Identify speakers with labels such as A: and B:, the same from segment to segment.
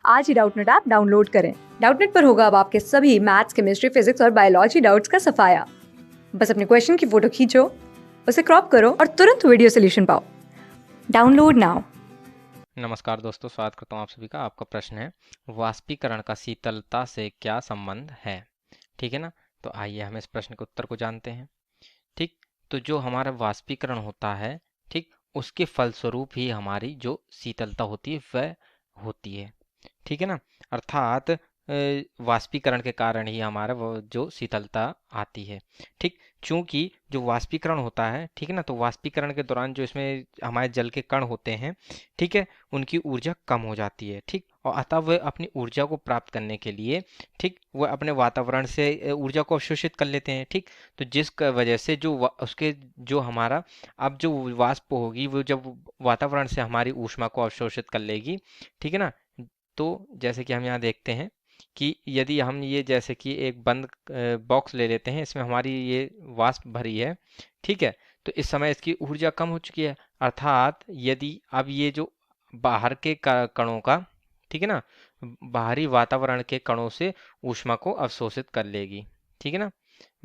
A: आज ही Doubtnut app download करें। Doubtnut पर होगा अब आपके सभी मैथ्स, केमिस्ट्री, फिजिक्स और बायोलॉजी डाउट्स का सफाया। बस अपने क्वेश्चन की फोटो खींचो, उसे क्रॉप करो और तुरंत वीडियो सोल्यूशन पाओ। Download now.
B: नमस्कार दोस्तों, स्वागत करता हूँ आप सभी का। आपका प्रश्न है, वाष्पीकरण का शीतलता से क्या संबंध है। ठीक है ना। तो आइए हम इस प्रश्न के उत्तर को जानते हैं। ठीक, तो जो हमारा वाष्पीकरण होता है, ठीक, उसके फलस्वरूप ही हमारी जो शीतलता होती है वह होती है। ठीक है ना। अर्थात वाष्पीकरण के कारण ही हमारा वो जो शीतलता आती है। ठीक, चूंकि जो वाष्पीकरण होता है, ठीक है ना, तो वाष्पीकरण के दौरान जो इसमें हमारे जल के कण होते हैं, ठीक है, उनकी ऊर्जा कम हो जाती है। ठीक, और अतः वह अपनी ऊर्जा को प्राप्त करने के लिए, ठीक, वह अपने वातावरण से ऊर्जा को अवशोषित कर लेते हैं। ठीक, तो जिस वजह से जो उसके जो हमारा अब जो वाष्प होगी वो जब वातावरण से हमारी ऊष्मा को अवशोषित कर लेगी। ठीक है ना। तो जैसे कि हम यहाँ देखते हैं कि यदि हम ये जैसे कि एक बंद बॉक्स ले लेते हैं, इसमें हमारी ये वाष्प भरी है। ठीक है, तो इस समय इसकी ऊर्जा कम हो चुकी है। अर्थात यदि अब ये जो बाहर के कणों का, ठीक है ना, बाहरी वातावरण के कणों से ऊष्मा को अवशोषित कर लेगी। ठीक है ना,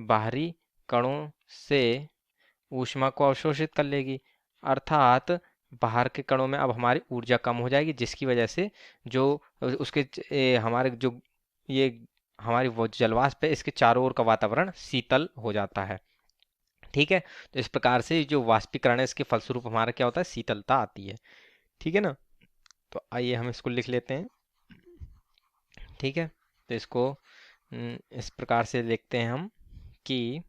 B: बाहरी कणों से ऊष्मा को अवशोषित कर लेगी। अर्थात बाहर के कणों में अब हमारी ऊर्जा कम हो जाएगी, जिसकी वजह से जो उसके हमारे जो ये हमारी वो जलवाष्प है, इसके चारों ओर का वातावरण शीतल हो जाता है। ठीक है, तो इस प्रकार से जो वाष्पीकरण है, इसके फलस्वरूप हमारा क्या होता है, शीतलता आती है। ठीक है ना। तो आइए हम इसको लिख लेते हैं। ठीक है, तो इसको इस प्रकार से लिखते हैं हम कि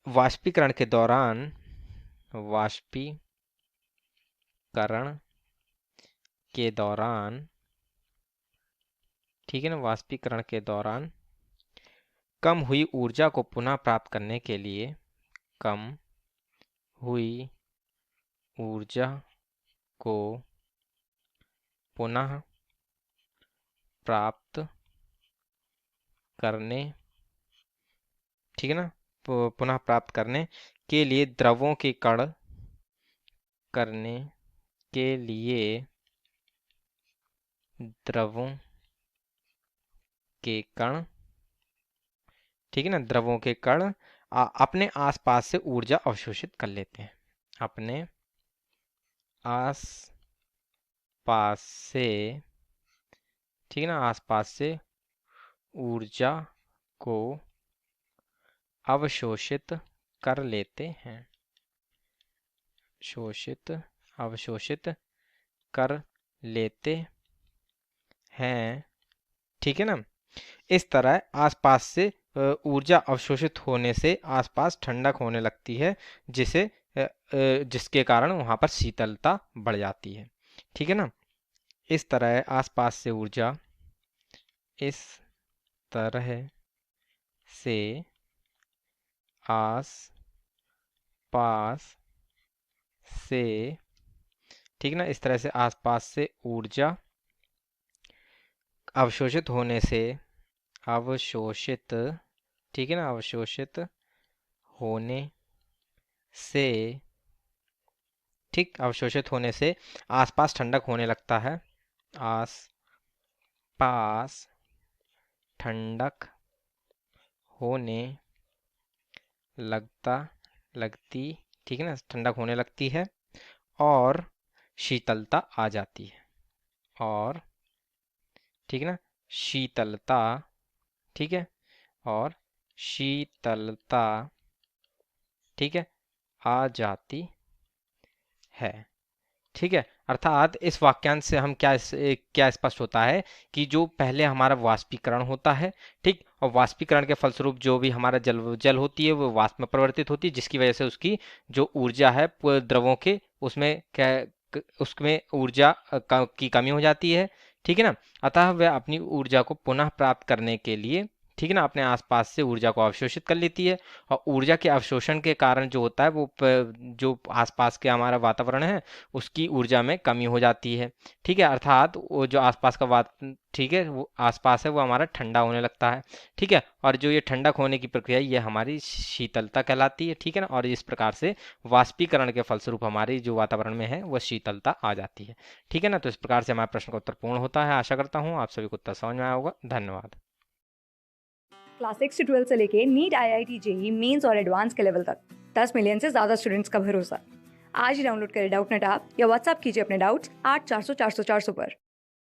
B: वाष्पीकरण के दौरान, वाष्पीकरण के दौरान, ठीक है ना, वाष्पीकरण के दौरान कम हुई ऊर्जा को पुनः प्राप्त करने के लिए, कम हुई ऊर्जा को पुनः प्राप्त करने, ठीक है ना, पुनः प्राप्त करने के लिए द्रवों के कण, करने के लिए द्रवों के कण, ठीक है ना, द्रवों के कण अपने आसपास से ऊर्जा अवशोषित कर लेते हैं। अपने आस पास से, ठीक है ना, आसपास से ऊर्जा को अवशोषित कर लेते हैं। शोषित, अवशोषित कर लेते हैं। ठीक है ना। इस तरह आसपास से ऊर्जा अवशोषित होने से आसपास ठंडक होने लगती है, जिसके कारण वहां पर शीतलता बढ़ जाती है। ठीक है ना। इस तरह आसपास से ऊर्जा, इस तरह से आस पास से, ठीक है ना, इस तरह से आसपास से ऊर्जा अवशोषित होने से, अवशोषित, ठीक है ना, अवशोषित होने से, ठीक, अवशोषित होने से आसपास ठंडक होने लगता है। आस पास ठंडक होने लगता, लगती, ठीक है ना, ठंडक होने लगती है और शीतलता आ जाती है। और, ठीक है ना, शीतलता, ठीक है, और शीतलता, ठीक है, आ जाती है। ठीक है, अर्थात इस वाक्यांश से हम क्या स्पष्ट होता है कि जो पहले हमारा वाष्पीकरण होता है, ठीक, और वाष्पीकरण के फलस्वरूप जो भी हमारा जल होती है वो वाष्प में परिवर्तित होती है, जिसकी वजह से उसकी जो ऊर्जा है द्रवों के उसमें क्या, उसमें ऊर्जा की कमी हो जाती है। ठीक है ना। अतः वह अपनी ऊर्जा को पुनः प्राप्त करने के लिए, ठीक है ना, अपने आसपास से ऊर्जा को अवशोषित कर लेती है। और ऊर्जा के अवशोषण के कारण जो होता है वो जो आसपास के हमारा वातावरण है उसकी ऊर्जा में कमी हो जाती है। ठीक है, अर्थात वो जो आसपास का ठीक है, वो आसपास है वो हमारा ठंडा होने लगता है। ठीक है, और जो ये ठंडक होने की प्रक्रिया ये हमारी शीतलता कहलाती है। ठीक है ना, और इस प्रकार से वाष्पीकरण के फलस्वरूप हमारी जो वातावरण में है वह शीतलता आ जाती है। ठीक है ना, तो इस प्रकार से हमारे प्रश्न का उत्तर पूर्ण होता है। आशा करता हूँ आप सभी को उत्तर समझ में आया होगा। धन्यवाद।
A: क्लास 6 से 12 से लेके नीट, IIT, जेई मेंस और एडवांस के लेवल तक 10 मिलियन से ज्यादा स्टूडेंट्स का भरोसा। आज ही डाउनलोड करें डाउटनेट ऐप या व्हाट्सएप कीजिए अपने डाउट्स 8400 400 400 पर।